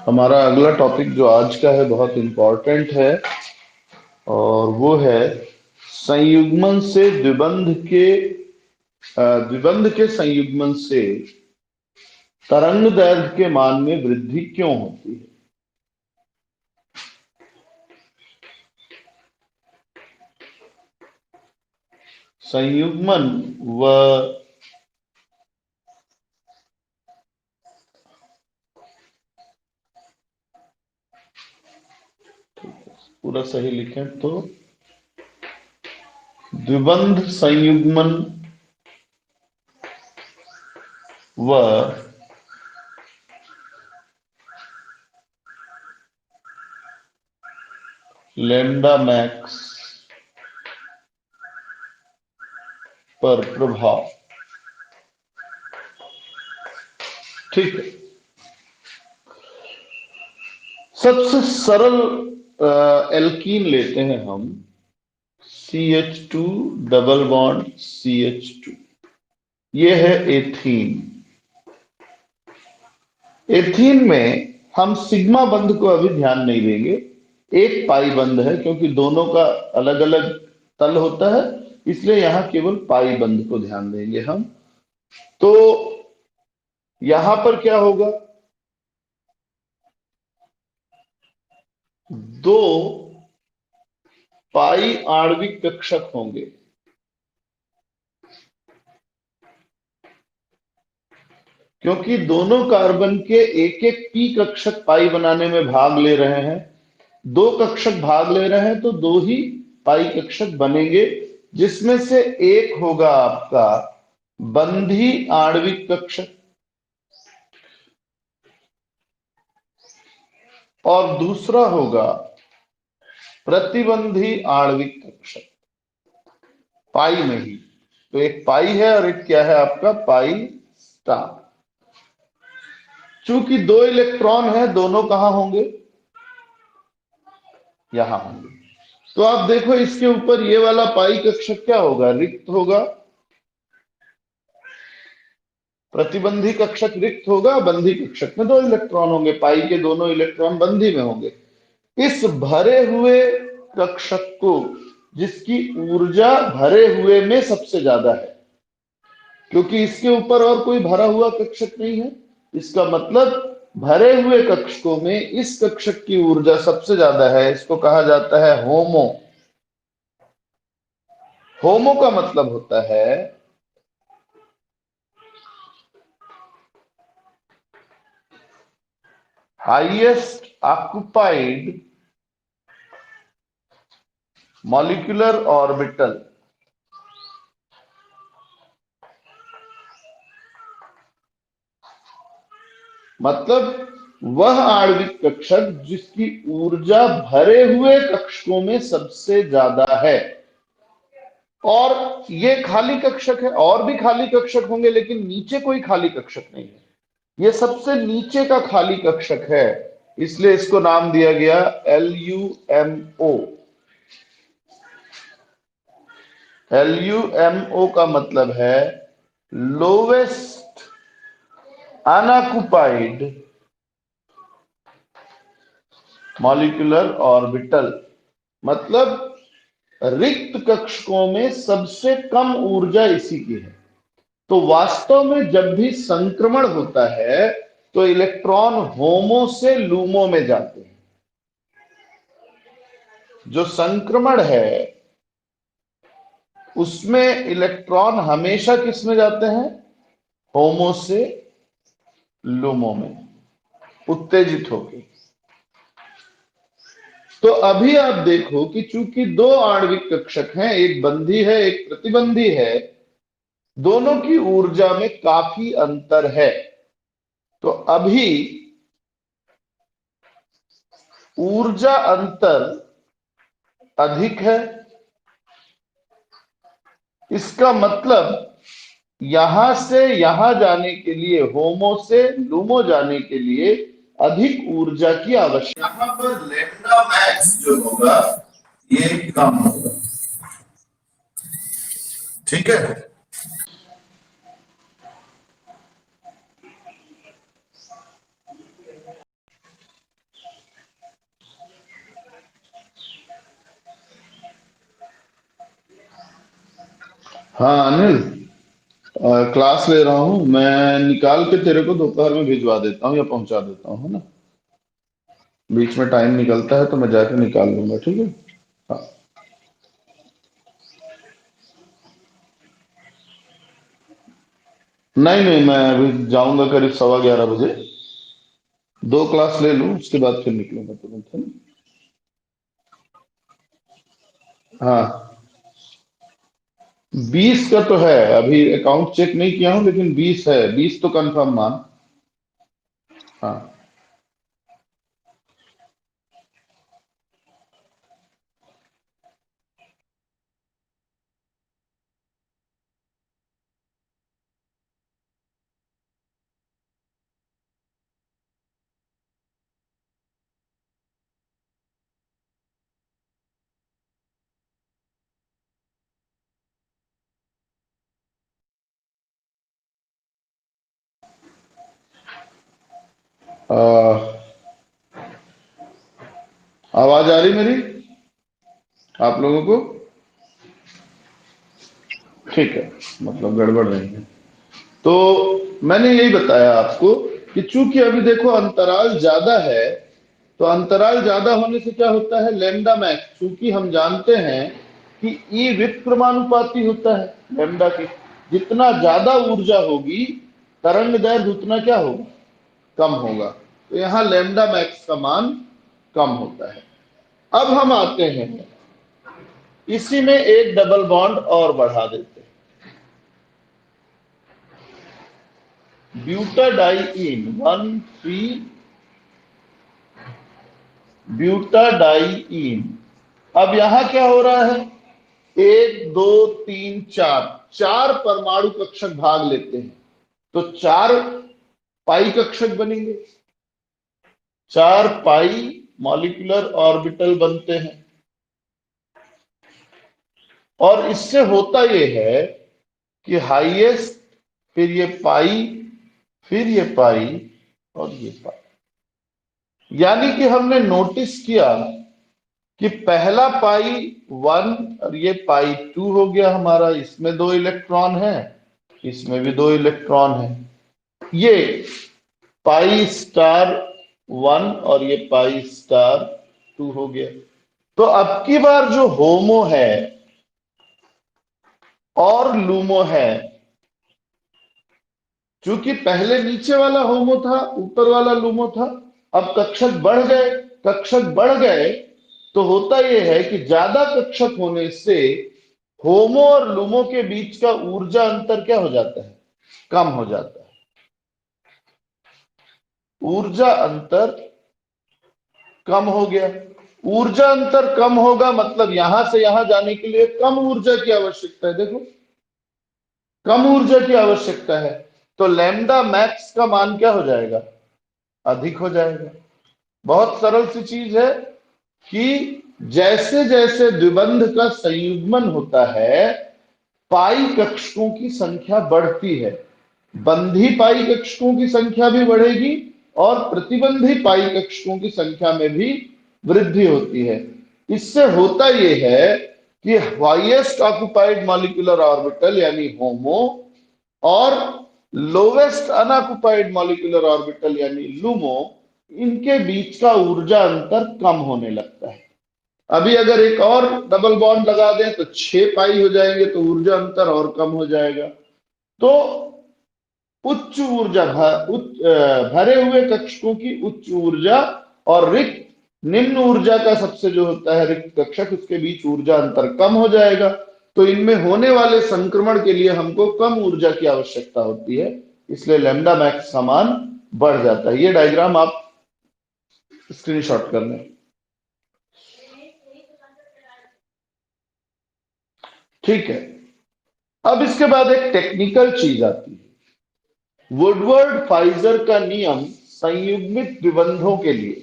हमारा अगला टॉपिक जो आज का है बहुत इम्पोर्टेंट है और वो है संयुग्मन से द्विबंध के संयुग्मन से तरंग दैर्घ्य के मान में वृद्धि क्यों होती है। संयुग्मन व पूरा सही लिखें तो द्विबंध संयुग्मन व लैम्डा मैक्स पर प्रभाव। ठीक है, सबसे सरल एल्कीन लेते हैं हम CH2 डबल बॉन्ड CH2। ये है एथीन। एथीन में हम सिग्मा बंध को अभी ध्यान नहीं देंगे, एक पाई बंध है क्योंकि दोनों का अलग अलग तल होता है, इसलिए यहां केवल पाई बंध को ध्यान देंगे हम। तो यहां पर क्या होगा, दो पाई आणविक कक्षक होंगे। क्योंकि दोनों कार्बन के एक एक पी कक्षक पाई बनाने में भाग ले रहे हैं, दो कक्षक भाग ले रहे हैं तो दो ही पाई कक्षक बनेंगे, जिसमें से एक होगा आपका बंधी आणविक कक्षक और दूसरा होगा प्रतिबंधी आणविक कक्षक, पाई में ही। तो एक पाई है और एक क्या है आपका पाई स्टार। चूंकि दो इलेक्ट्रॉन है, दोनों कहां होंगे, यहां होंगे। तो आप देखो इसके ऊपर ये वाला पाई कक्षक क्या होगा, रिक्त होगा। प्रतिबंधी कक्षक रिक्त होगा, बंधी कक्षक में दो इलेक्ट्रॉन होंगे, पाई के दोनों इलेक्ट्रॉन बंधी में होंगे। इस भरे हुए कक्षक को, जिसकी ऊर्जा भरे हुए में सबसे ज्यादा है, क्योंकि इसके ऊपर और कोई भरा हुआ कक्षक नहीं है, इसका मतलब भरे हुए कक्षकों में इस कक्षक की ऊर्जा सबसे ज्यादा है। इसको कहा जाता है होमो। होमो का मतलब होता है हाईएस्ट ऑक्युपाइड मॉलिक्यूलर ऑर्बिटल। मतलब वह आणविक कक्षक जिसकी ऊर्जा भरे हुए कक्षकों में सबसे ज्यादा है। और ये खाली कक्षक है, और भी खाली कक्षक होंगे लेकिन नीचे कोई खाली कक्षक नहीं है, ये सबसे नीचे का खाली कक्षक है, इसलिए इसको नाम दिया गया LUMO। LUMO का मतलब है लोवेस्ट अनऑक्युपाइड मॉलिक्यूलर ऑर्बिटल। मतलब रिक्त कक्षकों में सबसे कम ऊर्जा इसी की है। तो वास्तव में जब भी संक्रमण होता है तो इलेक्ट्रॉन होमो से लूमो में जाते हैं। जो संक्रमण है उसमें इलेक्ट्रॉन हमेशा किस में जाते हैं, होमो से लूमो में, उत्तेजित होकर। तो अभी आप देखो कि चूंकि दो आणविक कक्षक हैं, एक बंधी है एक प्रतिबंधी है, दोनों की ऊर्जा में काफी अंतर है। तो अभी ऊर्जा अंतर अधिक है, इसका मतलब यहां से यहां जाने के लिए, होमो से लूमो जाने के लिए अधिक ऊर्जा की आवश्यकता। यहां पर लैम्डा मैक्स जो होगा ये कम होगा। ठीक है, हाँ अनिल, क्लास ले रहा हूँ मैं, निकाल के तेरे को दोपहर में भिजवा देता हूँ या पहुंचा देता हूँ, है ना। बीच में टाइम निकलता है तो मैं जाके निकाल लूंगा, ठीक है। हाँ। नहीं नहीं, मैं अभी जाऊंगा करीब 11:15 बजे। दो क्लास ले लूँ उसके बाद फिर निकलूंगा तुरंत, है ना। हाँ, 20 का तो है, अभी अकाउंट चेक नहीं किया हूँ लेकिन 20 है, 20 तो कंफर्म मान। हाँ। आ, आवाज आ रही मेरी आप लोगों को? ठीक है, मतलब गड़बड़ नहीं है। तो मैंने यही बताया आपको कि चूंकि अभी देखो अंतराल ज्यादा है, तो अंतराल ज्यादा होने से क्या होता है, लेमडा मैक्स, चूंकि हम जानते हैं कि ई व्युत्क्रमानुपाती होता है लेमडा के। जितना ज्यादा ऊर्जा होगी, तरंग दैर्घ्य उतना क्या होगा, कम होगा। तो यहाँ लेमडा मैक्स का मान कम होता है। अब हम आते हैं, इसी में एक डबल बॉन्ड और बढ़ा देते हैं, ब्यूटाडाइइन 1 3 ब्यूटाडाइइन। अब यहां क्या हो रहा है, 1 2 3 4, चार परमाणु कक्षक भाग लेते हैं, तो 4 पाई कक्षक बनेंगे, 4 पाई मॉलिक्यूलर ऑर्बिटल बनते हैं। और इससे होता यह है कि हाईएस्ट, फिर ये पाई, फिर ये पाई, और ये पाई। यानी कि हमने नोटिस किया कि पहला पाई 1 और ये पाई 2 हो गया हमारा, इसमें 2 इलेक्ट्रॉन है, इसमें भी 2 इलेक्ट्रॉन है। ये पाई स्टार 1 और ये पाई स्टार 2 हो गया। तो अब की बार जो होमो है और लूमो है, क्योंकि पहले नीचे वाला होमो था, ऊपर वाला लूमो था, अब कक्षक बढ़ गए, कक्षक बढ़ गए, तो होता यह है कि ज्यादा कक्षक होने से होमो और लूमो के बीच का ऊर्जा अंतर क्या हो जाता है, कम हो जाता है। ऊर्जा अंतर कम हो गया। ऊर्जा अंतर कम होगा मतलब यहां से यहां जाने के लिए कम ऊर्जा की आवश्यकता है, देखो कम ऊर्जा की आवश्यकता है। तो लैम्डा मैक्स का मान क्या हो जाएगा, अधिक हो जाएगा। बहुत सरल सी चीज है कि जैसे जैसे द्विबंध का संयुग्मन होता है, पाई कक्षकों की संख्या बढ़ती है, बंधी पाई कक्षकों की संख्या भी बढ़ेगी और प्रतिबंधी पाई कक्षकों की संख्या में भी वृद्धि होती है। इससे होता यह है कि हाईएस्ट ऑक्युपाइड मॉलिक्यूलर ऑर्बिटल यानी होमो और लोवेस्ट अनऑक्युपाइड मॉलिक्यूलर ऑर्बिटल यानी लूमो, इनके बीच का ऊर्जा अंतर कम होने लगता है। अभी अगर एक और डबल बॉन्ड लगा दें तो 6 पाई हो जाएंगे, तो ऊर्जा अंतर और कम हो जाएगा। तो उच्च ऊर्जा भरे हुए कक्षकों की उच्च ऊर्जा और रिक्त निम्न ऊर्जा का सबसे जो होता है रिक्त कक्षक, उसके बीच ऊर्जा अंतर कम हो जाएगा। तो इनमें होने वाले संक्रमण के लिए हमको कम ऊर्जा की आवश्यकता होती है, इसलिए लैम्डा मैक्स का मान बढ़ जाता है। ये डायग्राम आप स्क्रीनशॉट कर लें। ठीक है, अब इसके बाद एक टेक्निकल चीज आती है, वुडवर्ड फाइजर का नियम संयुग्मित द्विबंधों के लिए।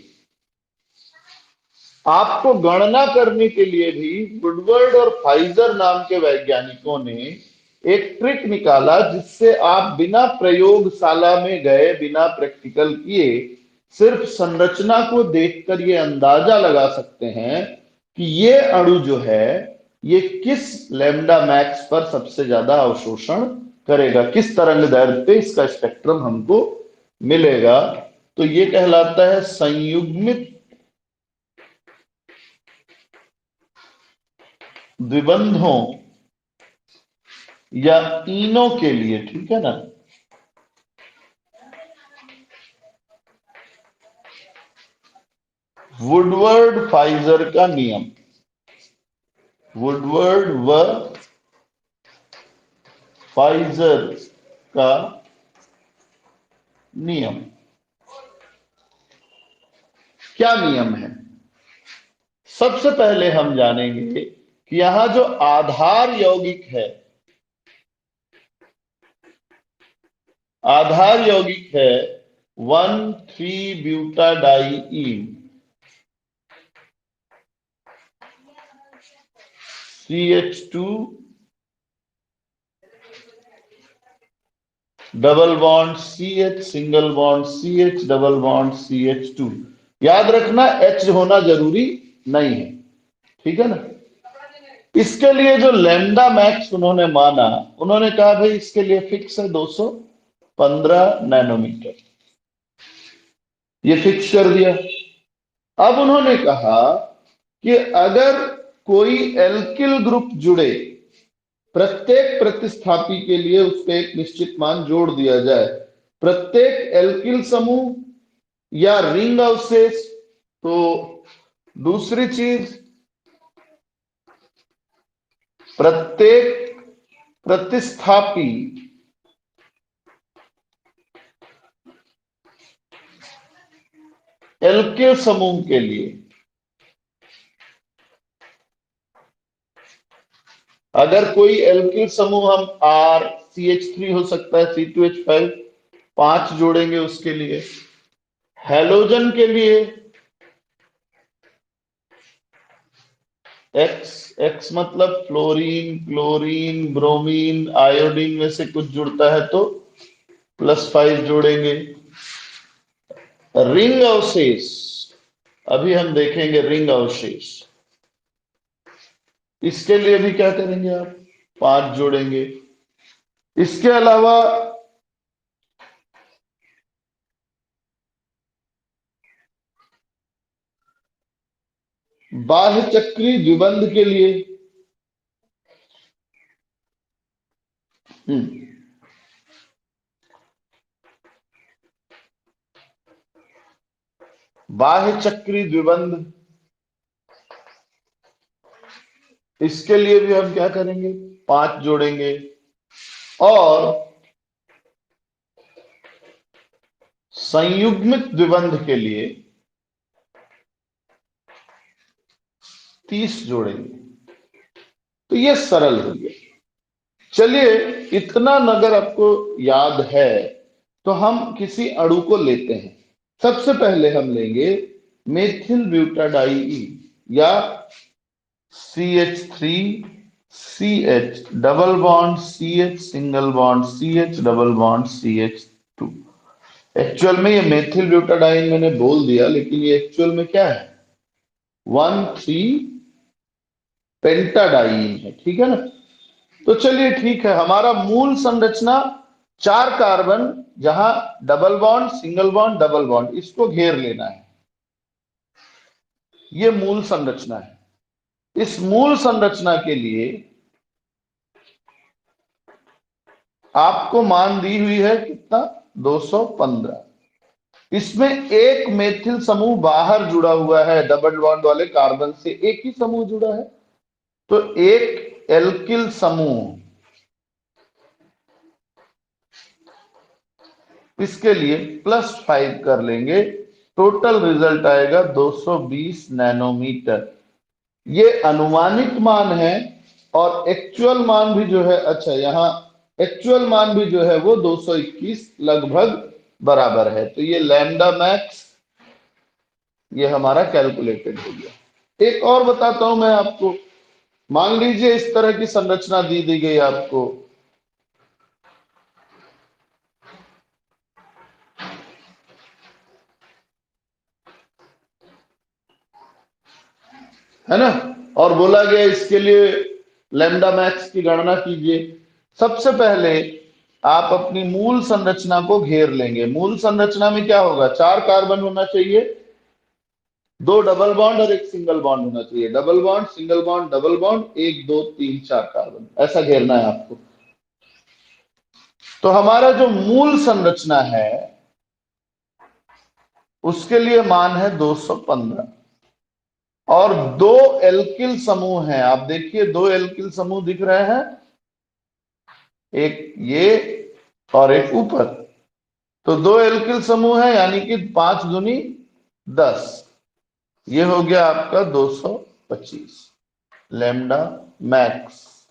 आपको गणना करने के लिए भी वुडवर्ड और फाइजर नाम के वैज्ञानिकों ने एक ट्रिक निकाला, जिससे आप बिना प्रयोगशाला में गए, बिना प्रैक्टिकल किए, सिर्फ संरचना को देखकर ये अंदाजा लगा सकते हैं कि ये अणु जो है ये किस लैम्डा मैक्स पर सबसे ज्यादा अवशोषण करेगा, किस तरंग दैर्ध्य पे इसका स्पेक्ट्रम हमको मिलेगा। तो ये कहलाता है संयुग्मित द्विबंधों या इनों के लिए, ठीक है ना, वुडवर्ड फाइजर का नियम, वुडवर्ड व फाइजर का नियम। क्या नियम है? सबसे पहले हम जानेंगे कि यहां जो आधार यौगिक है, आधार यौगिक है 1,3-ब्यूटाडाइईन CH2 double bond CH, single bond CH, double bond CH2। याद रखना H होना जरूरी नहीं है, ठीक है ना। इसके लिए जो लैम्डा मैक्स उन्होंने माना, उन्होंने कहा भाई इसके लिए फिक्स है 215 नैनोमीटर, ये फिक्स कर दिया। अब उन्होंने कहा कि अगर कोई एल्किल ग्रुप जुड़े, प्रत्येक प्रतिस्थापी के लिए उसपे एक निश्चित मान जोड़ दिया जाए, प्रत्येक एल्किल समूह या रिंग अवशेष। तो दूसरी चीज, प्रत्येक प्रतिस्थापी एल्किल समूह के लिए अगर कोई एल्किल समूह, हम RCH3 हो सकता है, C2H5, 5 जोड़ेंगे उसके लिए। हैलोजन के लिए X, X मतलब फ्लोरीन, क्लोरीन, ब्रोमीन, आयोडीन में से कुछ जुड़ता है तो +5 जोड़ेंगे। रिंग अवशेष, अभी हम देखेंगे रिंग अवशेष, इसके लिए भी क्या करेंगे आप, 5 जोड़ेंगे। इसके अलावा बाह्य चक्री द्विबंध के लिए, बाह्य चक्री द्विबंध, इसके लिए भी हम क्या करेंगे, 5 जोड़ेंगे। और संयुग्मित द्विबंध के लिए 30 जोड़ेंगे। तो ये सरल हो गया। चलिए, इतना अगर आपको याद है तो हम किसी अणु को लेते हैं। सबसे पहले हम लेंगे मेथिल ब्यूटाडाइईन या CH3 CH, double bond CH, single bond CH, double bond CH2। Actual में ये मेथिल ब्यूटाडाइन मैंने बोल दिया, लेकिन ये एक्चुअल में क्या है, 1,3 पेंटाडाइन है, ठीक है ना। तो चलिए ठीक है, हमारा मूल संरचना 4 कार्बन, जहां double bond, single bond, double bond, इसको घेर लेना है। ये मूल संरचना है। इस मूल संरचना के लिए आपको मान दी हुई है कितना, 215। इसमें एक मेथिल समूह बाहर जुड़ा हुआ है, डबल बॉन्ड वाले कार्बन से एक ही समूह जुड़ा है, तो एक एल्किल समूह, इसके लिए +5 कर लेंगे, टोटल रिजल्ट आएगा 220 नैनोमीटर। ये अनुमानित मान है, और एक्चुअल मान भी जो है, अच्छा यहाँ एक्चुअल मान भी जो है वो 221 लगभग बराबर है। तो ये लैम्डा मैक्स, ये हमारा कैलकुलेटेड हो गया। एक और बताता हूं मैं आपको। मान लीजिए इस तरह की संरचना दी गई आपको, है ना, और बोला गया इसके लिए लैम्डा मैक्स की गणना कीजिए। सबसे पहले आप अपनी मूल संरचना को घेर लेंगे। मूल संरचना में क्या होगा, 4 कार्बन होना चाहिए, 2 डबल बॉन्ड और 1 सिंगल बॉन्ड होना चाहिए। Double bond, single bond, double bond, 1 2 3 4 carbon, ऐसा घेरना है आपको। तो हमारा जो मूल संरचना है उसके लिए मान है 215, और 2 एल्किल समूह हैं। आप देखिए 2 एल्किल समूह दिख रहे हैं, एक ये और एक ऊपर। तो 2 एल्किल समूह है, यानी कि 5 दूनी 10, ये हो गया आपका 225 लैम्डा मैक्स।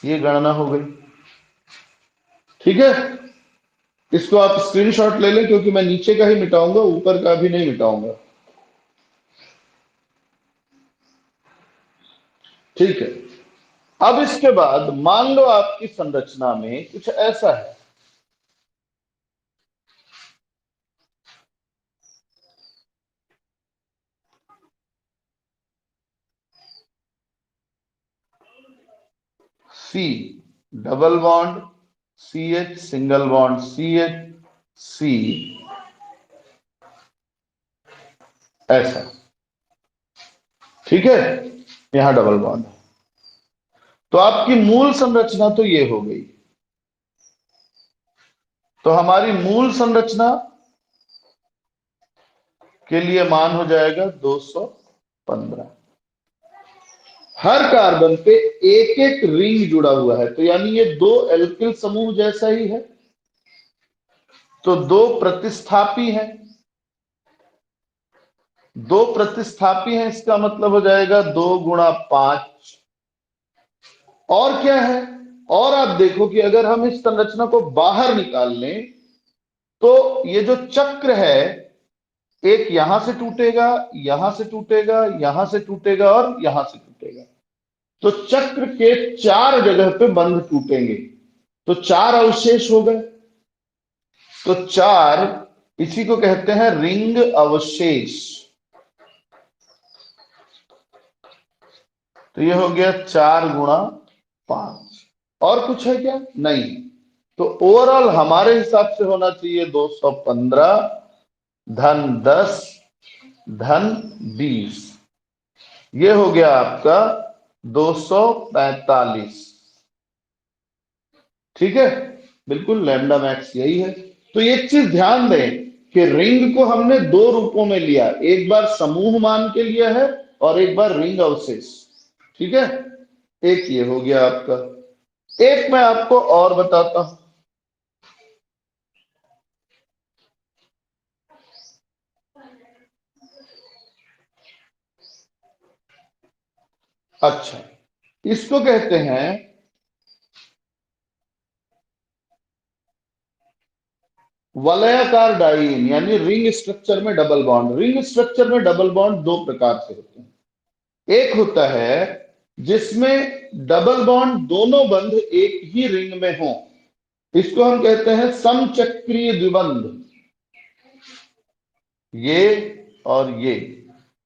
ये गणना हो गई, ठीक है। इसको आप स्क्रीनशॉट ले लें, क्योंकि मैं नीचे का ही मिटाऊंगा, ऊपर का भी नहीं मिटाऊंगा, ठीक है। अब इसके बाद मान लो आपकी संरचना में कुछ ऐसा है, C double bond, C H single bond, C H C, ऐसा, ठीक है। यहां डबल बॉन्ड, तो आपकी मूल संरचना तो ये हो गई। तो हमारी मूल संरचना के लिए मान हो जाएगा 215। हर कार्बन पे एक एक रिंग जुड़ा हुआ है, तो यानी ये 2 एल्किल समूह जैसा ही है। तो 2 प्रतिस्थापी हैं, 2 प्रतिस्थापी हैं, इसका मतलब हो जाएगा 2 गुणा 5। और क्या है, और आप देखो कि अगर हम इस संरचना को बाहर निकाल लें तो ये जो चक्र है, एक यहां से टूटेगा, यहां से टूटेगा, यहां से टूटेगा और यहां से टूटेगा। तो चक्र के 4 जगह पे बंध टूटेंगे, तो 4 अवशेष हो गए। तो 4, इसी को कहते हैं रिंग अवशेष। तो ये हो गया 4 गुणा 5। और कुछ है क्या, नहीं। तो ओवरऑल हमारे हिसाब से होना चाहिए 215 धन 10 धन 20, ये हो गया आपका 245, ठीक है। बिल्कुल लैम्डा मैक्स यही है। तो एक चीज ध्यान दें कि रिंग को हमने 2 रूपों में लिया, एक बार समूह मान के लिया है और एक बार रिंग अवशेष, ठीक है। एक ये हो गया आपका। एक मैं आपको और बताता हूं। अच्छा, इसको कहते हैं वलयाकार डाइईन, यानी रिंग स्ट्रक्चर में डबल बॉन्ड। रिंग स्ट्रक्चर में डबल बॉन्ड 2 प्रकार से होते हैं। एक होता है जिसमें डबल बॉन्ड दोनों बंध एक ही रिंग में हो, इसको हम कहते हैं समचक्रीय द्विबंध। ये और ये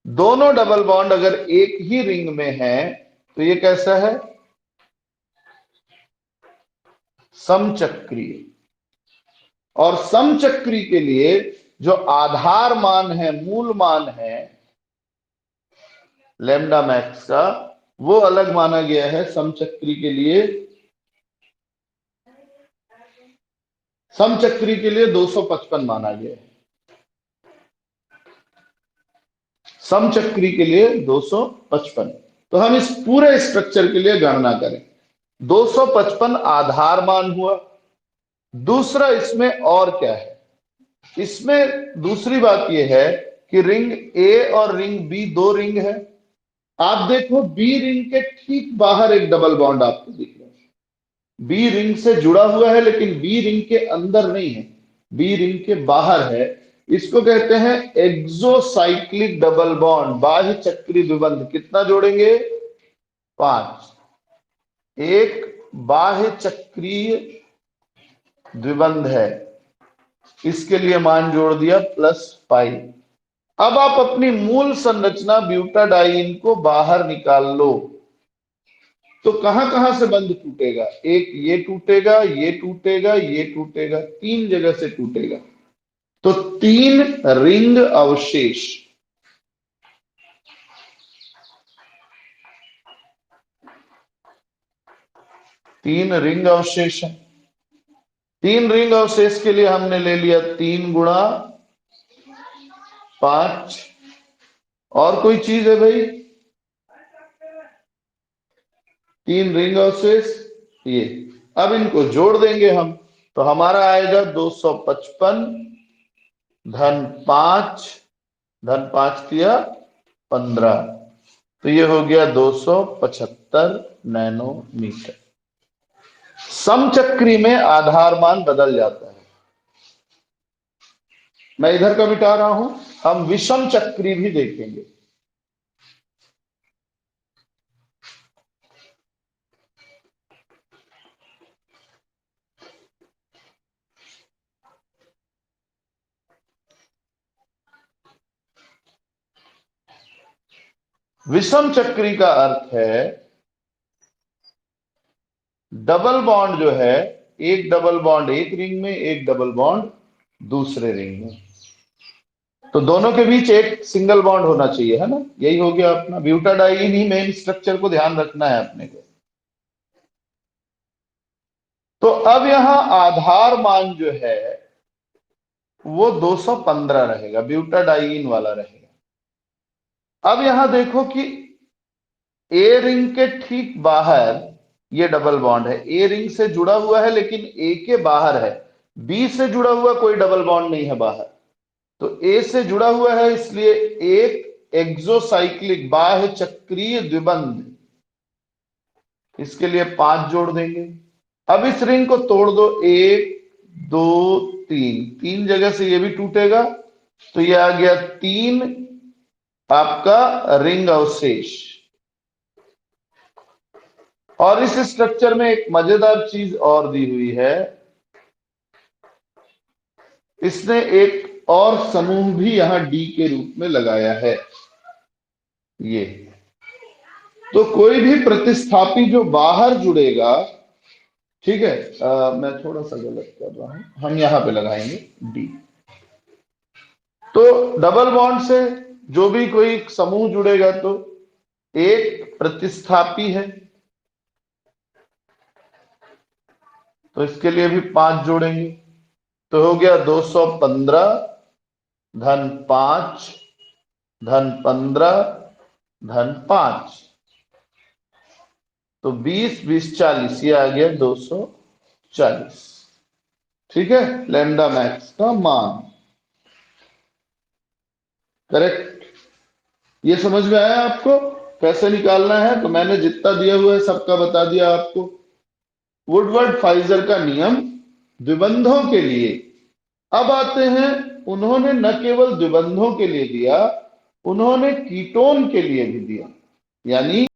दोनों डबल बॉन्ड अगर एक ही रिंग में है तो ये कैसा है, समचक्रीय। और समचक्री के लिए जो आधार मान है, मूल मान है लैम्डा मैक्स का, वो अलग माना गया है। समचक्री के लिए, समचक्री के लिए 255 माना गया है। समचक्री के लिए 255। तो हम इस पूरे स्ट्रक्चर के लिए गणना करें, 255 आधार मान हुआ। दूसरा इसमें और क्या है, इसमें दूसरी बात यह है कि रिंग ए और रिंग बी 2 रिंग है। आप देखो बी रिंग के ठीक बाहर एक डबल बॉन्ड आपको दिख रहा है। बी रिंग से जुड़ा हुआ है लेकिन बी रिंग के अंदर नहीं है, बी रिंग के बाहर है। इसको कहते हैं एक्सोसाइक्लिक डबल बॉन्ड, बाह्य चक्री द्विबंध। कितना जोड़ेंगे, 5। एक बाह्य चक्रीय द्विबंध है, इसके लिए मान जोड़ दिया +5। अब आप अपनी मूल संरचना ब्यूटाडाइन को बाहर निकाल लो। तो कहां कहां से बंध टूटेगा? एक ये टूटेगा, ये टूटेगा, ये टूटेगा, 3 जगह से टूटेगा। तो 3 रिंग अवशेष, 3 रिंग अवशेष है। 3 रिंग अवशेष के लिए हमने ले लिया 3 गुणा 5। और कोई चीज है भाई? 3 रिंग अवशेष ये। अब इनको जोड़ देंगे हम, तो हमारा आएगा 255 धन 5 धन 5 किया 15, तो ये हो गया 275 नैनोमीटर। समचक्री में आधार मान बदल जाता है। मैं इधर का मिटा रहा हूं, हम विषम चक्री भी देखेंगे। विषम चक्री का अर्थ है डबल बॉन्ड जो है, एक डबल बॉन्ड एक रिंग में, एक डबल बॉन्ड दूसरे रिंग में, तो दोनों के बीच एक सिंगल बॉन्ड होना चाहिए, है ना? यही हो गया अपना ब्यूटाडाइइन ही मेन स्ट्रक्चर को ध्यान रखना है अपने को। तो अब यहां आधार मान जो है वो 215 रहेगा, ब्यूटाडाइइन वाला रहेगा। अब यहां देखो कि ए रिंग के ठीक बाहर ये डबल बॉन्ड है, ए रिंग से जुड़ा हुआ है लेकिन ए के बाहर है, बी से जुड़ा हुआ कोई डबल बॉन्ड नहीं है बाहर, तो ए से जुड़ा हुआ है, इसलिए एक एक्सोसाइक्लिक बाह्य चक्रीय द्विबंध, इसके लिए 5 जोड़ देंगे। अब इस रिंग को तोड़ दो, 1 2 3, 3 जगह से ये भी टूटेगा, तो ये आ गया 3 आपका रिंग अवशेष। और इस स्ट्रक्चर में एक मजेदार चीज और दी हुई है, इसने एक और समूह भी यहां डी के रूप में लगाया है, ये। तो कोई भी प्रतिस्थापी जो बाहर जुड़ेगा, ठीक है, मैं थोड़ा सा गलत कर रहा हूं, हम यहां पे लगाएंगे डी। तो डबल बॉन्ड से जो भी कोई समूह जुड़ेगा तो एक प्रतिस्थापी है, तो इसके लिए भी 5 जोड़ेंगे, तो हो गया 215 धन 5 धन 15 धन 5, तो 20 20 40, ये आ गया 240। ठीक है, लैम्डा मैक्स का मान करेक्ट। ये समझ में आया आपको कैसे निकालना है? तो मैंने जितना दिया हुआ है सबका बता दिया आपको। वुडवर्ड फाइजर का नियम द्विबंधों के लिए। अब आते हैं, उन्होंने न केवल द्विबंधों के लिए दिया, उन्होंने कीटोन के लिए भी दिया, यानी